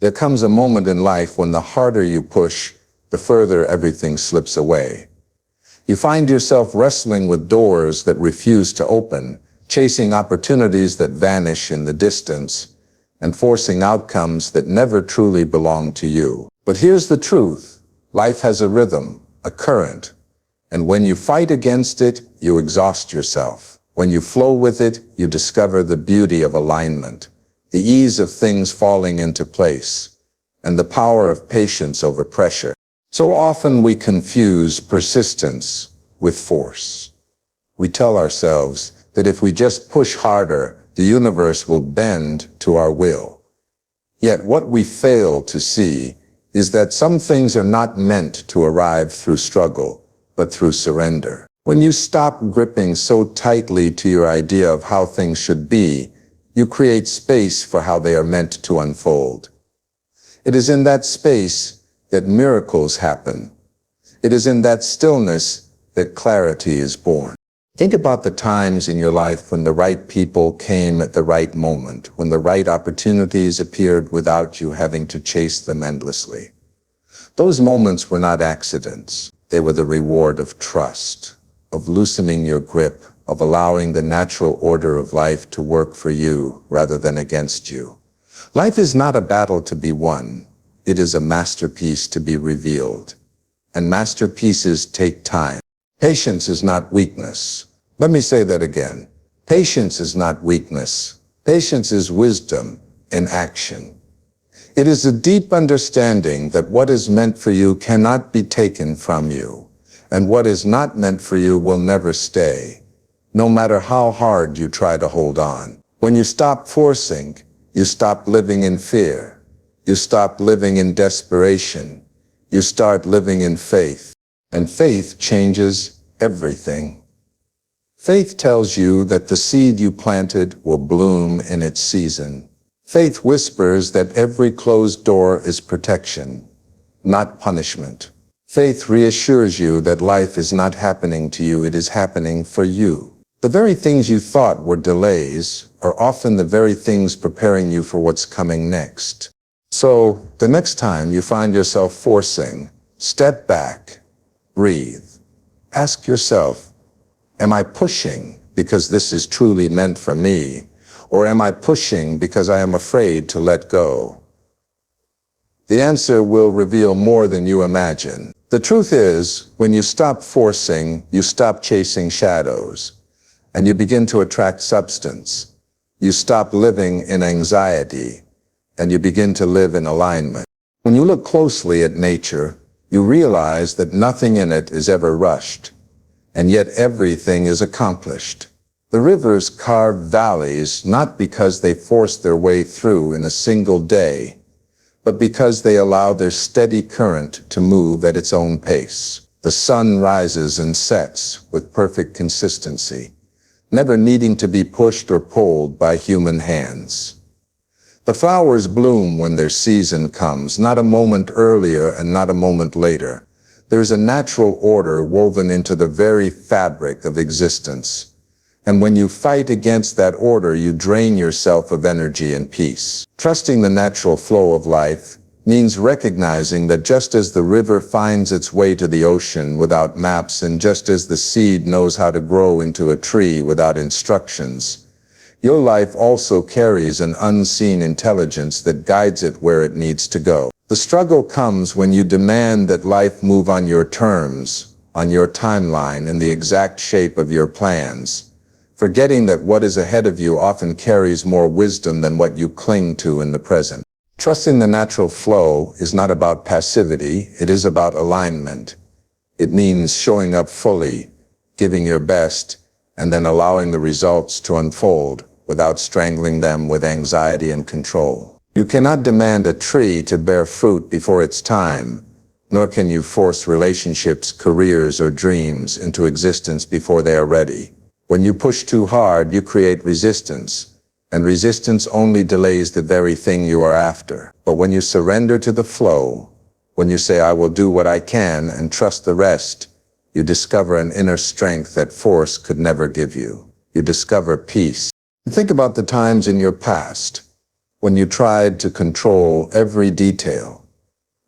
There comes a moment in life when the harder you push, the further everything slips away. You find yourself wrestling with doors that refuse to open, chasing opportunities that vanish in the distance, and forcing outcomes that never truly belong to you. But here's the truth. Life has a rhythm, a current, and when you fight against it, you exhaust yourself. When you flow with it, you discover the beauty of alignment, the ease of things falling into place, and the power of patience over pressure. So often we confuse persistence with force. We tell ourselves that if we just push harder, the universe will bend to our will. Yet what we fail to see is that some things are not meant to arrive through struggle, but through surrender. When you stop gripping so tightly to your idea of how things should be, you create space for how they are meant to unfold. It is in that space that miracles happen. It is in that stillness that clarity is born. Think about the times in your life when the right people came at the right moment, when the right opportunities appeared without you having to chase them endlessly. Those moments were not accidents. They were the reward of trust, of loosening your grip, of allowing the natural order of life to work for you rather than against you. Life is not a battle to be won. It is a masterpiece to be revealed. And masterpieces take time. Patience is not weakness. Let me say that again. Patience is not weakness. Patience is wisdom in action. It is a deep understanding that what is meant for you cannot be taken from you, and what is not meant for you will never stay, no matter how hard you try to hold on. When you stop forcing, you stop living in fear. You stop living in desperation. You start living in faith. And faith changes everything. Faith tells you that the seed you planted will bloom in its season. Faith whispers that every closed door is protection, not punishment. Faith reassures you that life is not happening to you, it is happening for you. The very things you thought were delays are often the very things preparing you for what's coming next. So, the next time you find yourself forcing, step back, breathe. Ask yourself, am I pushing because this is truly meant for me? Or am I pushing because I am afraid to let go? The answer will reveal more than you imagine. The truth is, when you stop forcing, you stop chasing shadows, and you begin to attract substance. You stop living in anxiety, and you begin to live in alignment. When you look closely at nature, you realize that nothing in it is ever rushed, and yet everything is accomplished. The rivers carve valleys not because they force their way through in a single day, but because they allow their steady current to move at its own pace. The sun rises and sets with perfect consistency, never needing to be pushed or pulled by human hands. The flowers bloom when their season comes, not a moment earlier and not a moment later. There is a natural order woven into the very fabric of existence. And when you fight against that order, you drain yourself of energy and peace. Trusting the natural flow of life means recognizing that just as the river finds its way to the ocean without maps, and just as the seed knows how to grow into a tree without instructions, your life also carries an unseen intelligence that guides it where it needs to go. The struggle comes when you demand that life move on your terms, on your timeline, and the exact shape of your plans, forgetting that what is ahead of you often carries more wisdom than what you cling to in the present. Trusting the natural flow is not about passivity, it is about alignment. It means showing up fully, giving your best, and then allowing the results to unfold without strangling them with anxiety and control. You cannot demand a tree to bear fruit before its time, nor can you force relationships, careers, or dreams into existence before they are ready. When you push too hard, you create resistance, and resistance only delays the very thing you are after. But when you surrender to the flow, when you say, I will do what I can and trust the rest, you discover an inner strength that force could never give you. You discover peace. Think about the times in your past when you tried to control every detail,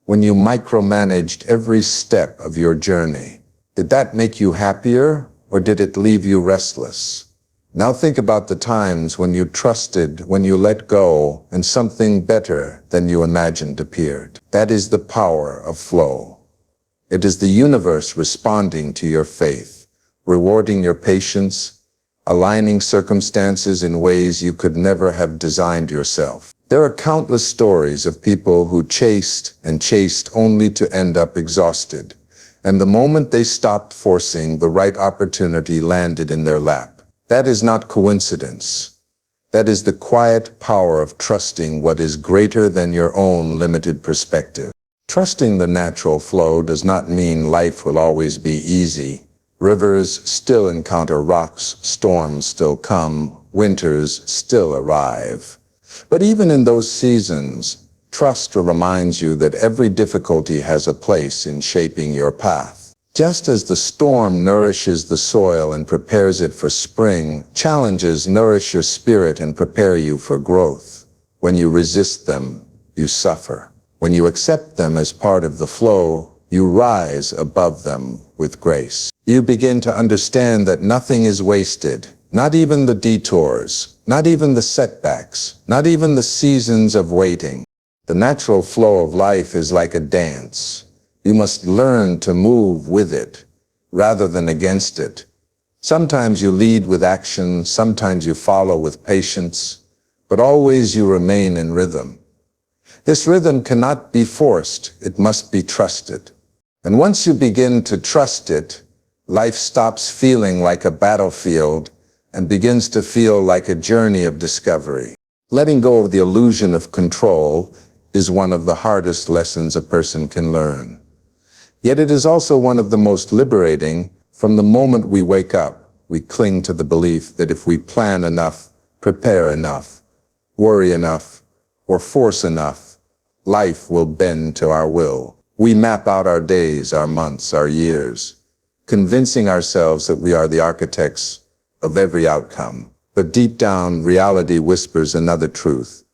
when you micromanaged every step of your journey? Did that make you happier, or did it leave you restless? Now think about the times when you trusted, when you let go, and something better than you imagined appeared. That is the power of flow. It is the universe responding to your faith, rewarding your patience, aligning circumstances in ways you could never have designed yourself. There are countless stories of people who chased and chased only to end up exhausted, and the moment they stopped forcing, the right opportunity landed in their lap. That is not coincidence. That is the quiet power of trusting what is greater than your own limited perspective. Trusting the natural flow does not mean life will always be easy. Rivers still encounter rocks, storms still come, winters still arrive. But even in those seasons, trust reminds you that every difficulty has a place in shaping your path. Just as the storm nourishes the soil and prepares it for spring, challenges nourish your spirit and prepare you for growth. When you resist them, you suffer. When you accept them as part of the flow, you rise above them with grace. You begin to understand that nothing is wasted, not even the detours, not even the setbacks, not even the seasons of waiting. The natural flow of life is like a dance. You must learn to move with it, rather than against it. Sometimes you lead with action, sometimes you follow with patience, but always you remain in rhythm. This rhythm cannot be forced, it must be trusted. And once you begin to trust it, life stops feeling like a battlefield and begins to feel like a journey of discovery. Letting go of the illusion of control is one of the hardest lessons a person can learn. Yet it is also one of the most liberating. From the moment we wake up, we cling to the belief that if we plan enough, prepare enough, worry enough, or force enough, life will bend to our will. We map out our days, our months, our years, convincing ourselves that we are the architects of every outcome. But deep down, reality whispers another truth.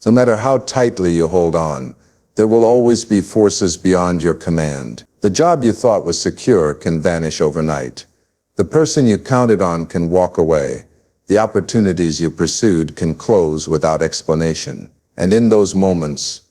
No matter how tightly you hold on, there will always be forces beyond your command. The job you thought was secure can vanish overnight. The person you counted on can walk away. The opportunities you pursued can close without explanation. And in those moments,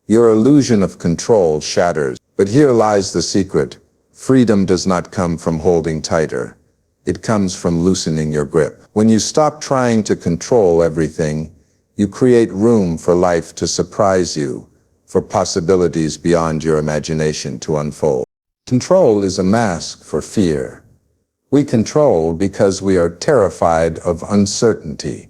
your illusion of control shatters. But here lies the secret. Freedom does not come from holding tighter. It comes from loosening your grip. When you stop trying to control everything, you create room for life to surprise you, for possibilities beyond your imagination to unfold. Control is a mask for fear. We control because we are terrified of uncertainty,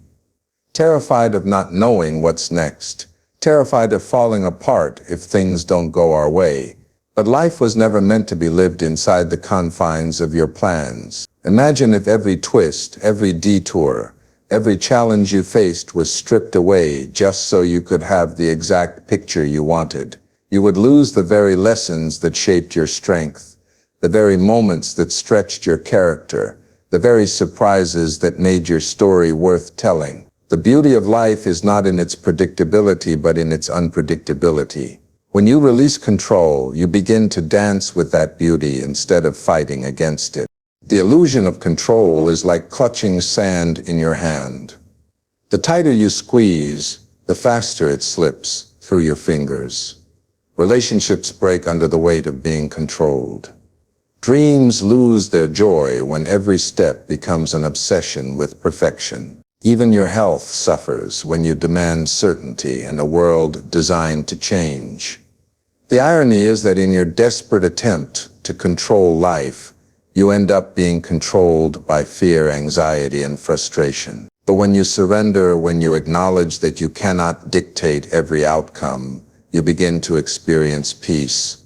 terrified of not knowing what's next, terrified of falling apart if things don't go our way. But life was never meant to be lived inside the confines of your plans. Imagine if every twist, every detour, every challenge you faced was stripped away just so you could have the exact picture you wanted. You would lose the very lessons that shaped your strength, the very moments that stretched your character, the very surprises that made your story worth telling. The beauty of life is not in its predictability, but in its unpredictability. When you release control, you begin to dance with that beauty instead of fighting against it. The illusion of control is like clutching sand in your hand. The tighter you squeeze, the faster it slips through your fingers. Relationships break under the weight of being controlled. Dreams lose their joy when every step becomes an obsession with perfection. Even your health suffers when you demand certainty in a world designed to change. The irony is that in your desperate attempt to control life, you end up being controlled by fear, anxiety, and frustration. But when you surrender, when you acknowledge that you cannot dictate every outcome, you begin to experience peace.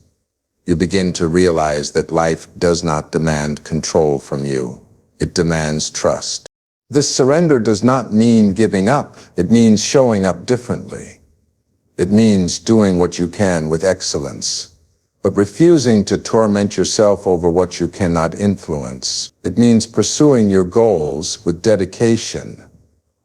You begin to realize that life does not demand control from you. It demands trust. This surrender does not mean giving up. It means showing up differently. It means doing what you can with excellence, but refusing to torment yourself over what you cannot influence. It means pursuing your goals with dedication,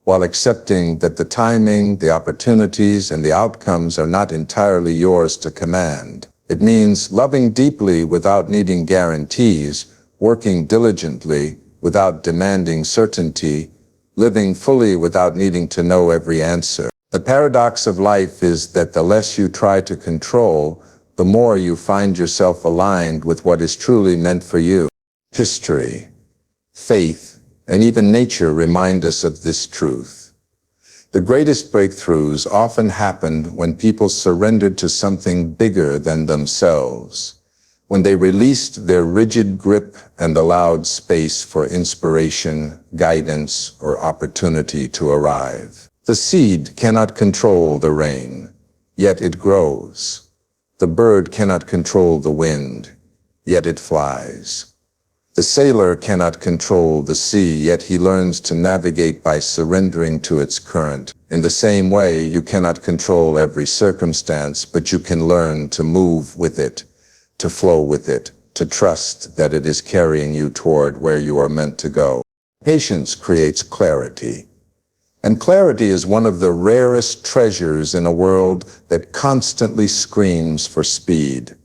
while accepting that the timing, the opportunities, and the outcomes are not entirely yours to command. It means loving deeply without needing guarantees, working diligently without demanding certainty, living fully without needing to know every answer. The paradox of life is that the less you try to control, the more you find yourself aligned with what is truly meant for you. History, faith, and even nature remind us of this truth. The greatest breakthroughs often happened when people surrendered to something bigger than themselves, when they released their rigid grip and allowed space for inspiration, guidance, or opportunity to arrive. The seed cannot control the rain, yet it grows. The bird cannot control the wind, yet it flies. The sailor cannot control the sea, yet he learns to navigate by surrendering to its current. In the same way, you cannot control every circumstance, but you can learn to move with it, to flow with it, to trust that it is carrying you toward where you are meant to go. Patience creates clarity. And clarity is one of the rarest treasures in a world that constantly screams for speed.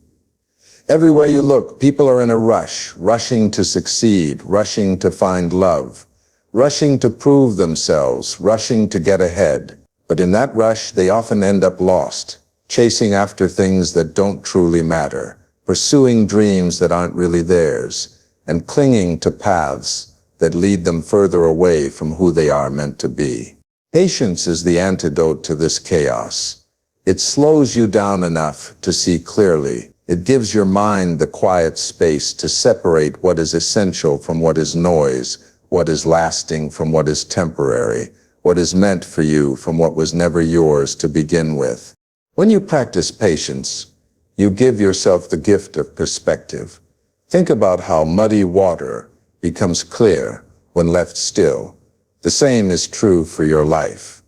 Everywhere you look, people are in a rush, rushing to succeed, rushing to find love, rushing to prove themselves, rushing to get ahead. But in that rush, they often end up lost, chasing after things that don't truly matter, pursuing dreams that aren't really theirs, and clinging to paths that lead them further away from who they are meant to be. Patience is the antidote to this chaos. It slows you down enough to see clearly. It gives your mind the quiet space to separate what is essential from what is noise, what is lasting from what is temporary, what is meant for you from what was never yours to begin with. When you practice patience, you give yourself the gift of perspective. Think about how muddy water becomes clear when left still. The same is true for your life.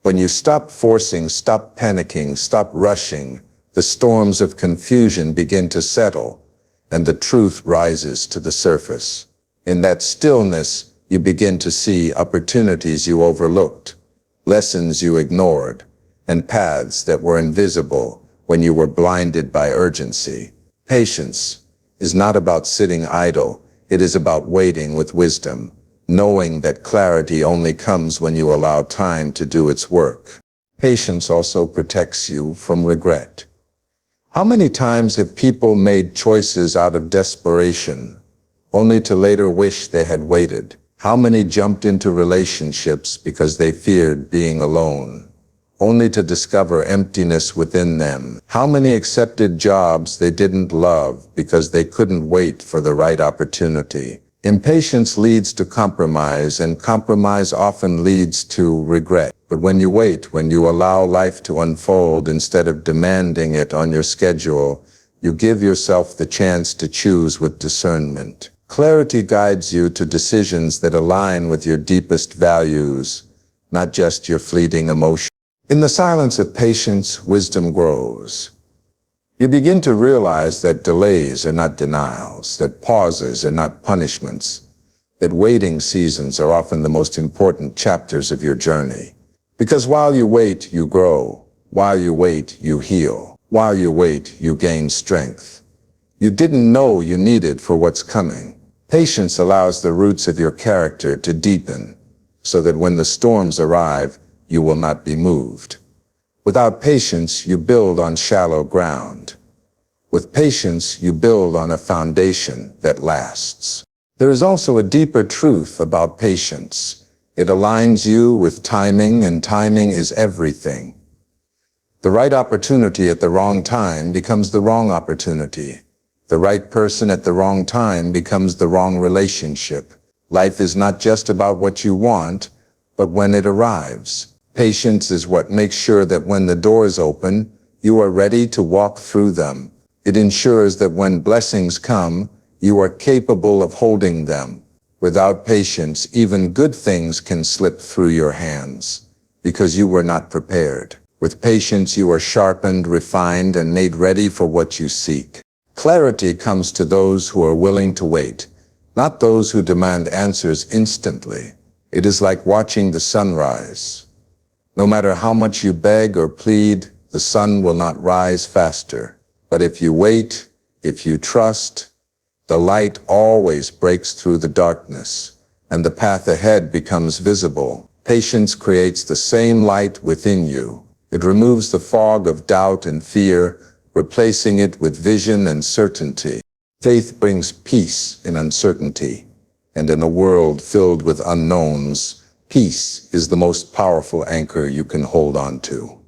When you stop forcing, stop panicking, stop rushing, the storms of confusion begin to settle, and the truth rises to the surface. In that stillness, you begin to see opportunities you overlooked, lessons you ignored, and paths that were invisible when you were blinded by urgency. Patience is not about sitting idle. It is about waiting with wisdom, knowing that clarity only comes when you allow time to do its work. Patience also protects you from regret. How many times have people made choices out of desperation, only to later wish they had waited? How many jumped into relationships because they feared being alone, only to discover emptiness within them? How many accepted jobs they didn't love because they couldn't wait for the right opportunity? Impatience leads to compromise, and compromise often leads to regret. But when you wait, when you allow life to unfold instead of demanding it on your schedule, you give yourself the chance to choose with discernment. Clarity guides you to decisions that align with your deepest values, not just your fleeting emotions. In the silence of patience, wisdom grows. You begin to realize that delays are not denials, that pauses are not punishments, that waiting seasons are often the most important chapters of your journey. Because while you wait, you grow. While you wait, you heal. While you wait, you gain strength you didn't know you needed for what's coming. Patience allows the roots of your character to deepen, so that when the storms arrive, you will not be moved. Without patience, you build on shallow ground. With patience, you build on a foundation that lasts. There is also a deeper truth about patience. It aligns you with timing, and timing is everything. The right opportunity at the wrong time becomes the wrong opportunity. The right person at the wrong time becomes the wrong relationship. Life is not just about what you want, but when it arrives. Patience is what makes sure that when the doors open, you are ready to walk through them. It ensures that when blessings come, you are capable of holding them. Without patience, even good things can slip through your hands, because you were not prepared. With patience, you are sharpened, refined, and made ready for what you seek. Clarity comes to those who are willing to wait, not those who demand answers instantly. It is like watching the sunrise. No matter how much you beg or plead, the sun will not rise faster. But if you wait, if you trust, the light always breaks through the darkness, and the path ahead becomes visible. Patience creates the same light within you. It removes the fog of doubt and fear, replacing it with vision and certainty. Faith brings peace in uncertainty, and in a world filled with unknowns, peace is the most powerful anchor you can hold on to.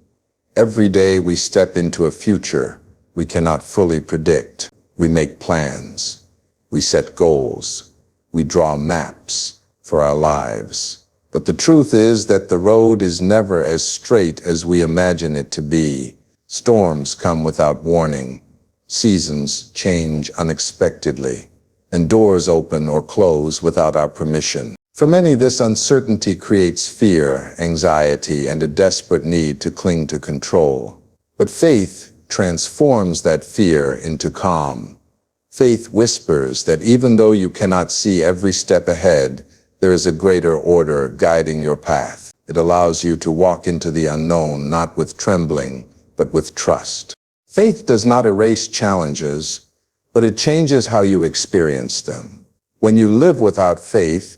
Every day we step into a future we cannot fully predict. We make plans, we set goals, we draw maps for our lives. But the truth is that the road is never as straight as we imagine it to be. Storms come without warning, seasons change unexpectedly, and doors open or close without our permission. For many, this uncertainty creates fear, anxiety, and a desperate need to cling to control. But faith transforms that fear into calm. Faith whispers that even though you cannot see every step ahead, there is a greater order guiding your path. It allows you to walk into the unknown, not with trembling, but with trust. Faith does not erase challenges, but it changes how you experience them. When you live without faith,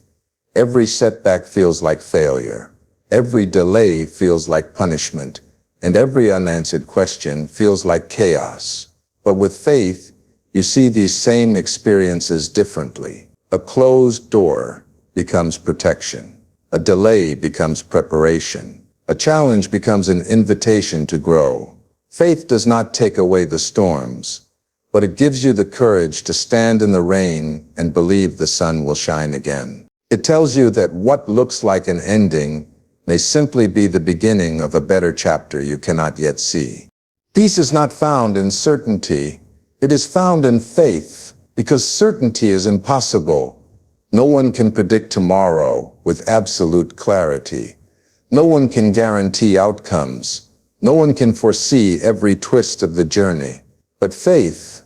every setback feels like failure. Every delay feels like punishment, and every unanswered question feels like chaos. But with faith, you see these same experiences differently. A closed door becomes protection. A delay becomes preparation. A challenge becomes an invitation to grow. Faith does not take away the storms, but it gives you the courage to stand in the rain and believe the sun will shine again. It tells you that what looks like an ending may simply be the beginning of a better chapter you cannot yet see. Peace is not found in certainty. It is found in faith, because certainty is impossible. No one can predict tomorrow with absolute clarity. No one can guarantee outcomes. No one can foresee every twist of the journey. But faith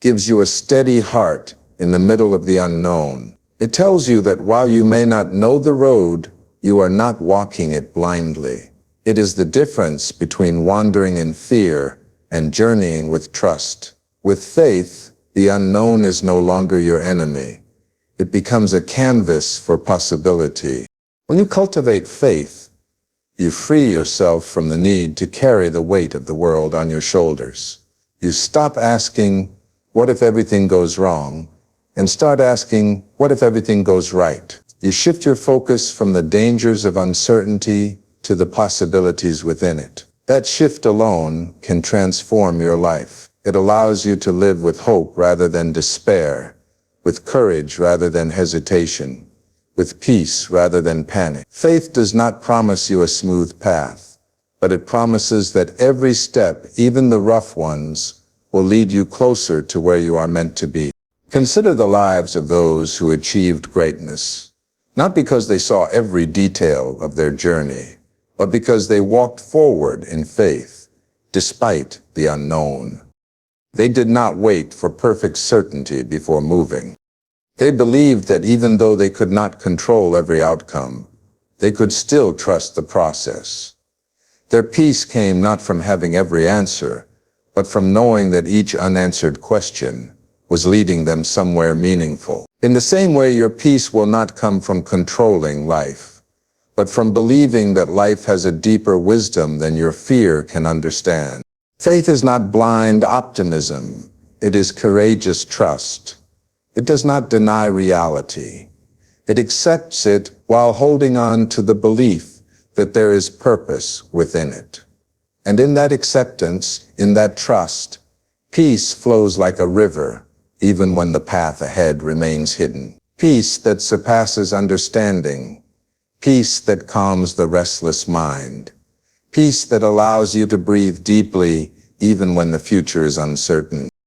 gives you a steady heart in the middle of the unknown. It tells you that while you may not know the road, you are not walking it blindly. It is the difference between wandering in fear and journeying with trust. With faith, the unknown is no longer your enemy. It becomes a canvas for possibility. When you cultivate faith, you free yourself from the need to carry the weight of the world on your shoulders. You stop asking, what if everything goes wrong? And start asking, what if everything goes right? You shift your focus from the dangers of uncertainty to the possibilities within it. That shift alone can transform your life. It allows you to live with hope rather than despair, with courage rather than hesitation, with peace rather than panic. Faith does not promise you a smooth path, but it promises that every step, even the rough ones, will lead you closer to where you are meant to be. Consider the lives of those who achieved greatness, not because they saw every detail of their journey, but because they walked forward in faith, despite the unknown. They did not wait for perfect certainty before moving. They believed that even though they could not control every outcome, they could still trust the process. Their peace came not from having every answer, but from knowing that each unanswered question was leading them somewhere meaningful. In the same way, your peace will not come from controlling life, but from believing that life has a deeper wisdom than your fear can understand. Faith is not blind optimism. It is courageous trust. It does not deny reality. It accepts it while holding on to the belief that there is purpose within it. And in that acceptance, in that trust, peace flows like a river, even when the path ahead remains hidden. Peace that surpasses understanding. Peace that calms the restless mind. Peace that allows you to breathe deeply even when the future is uncertain.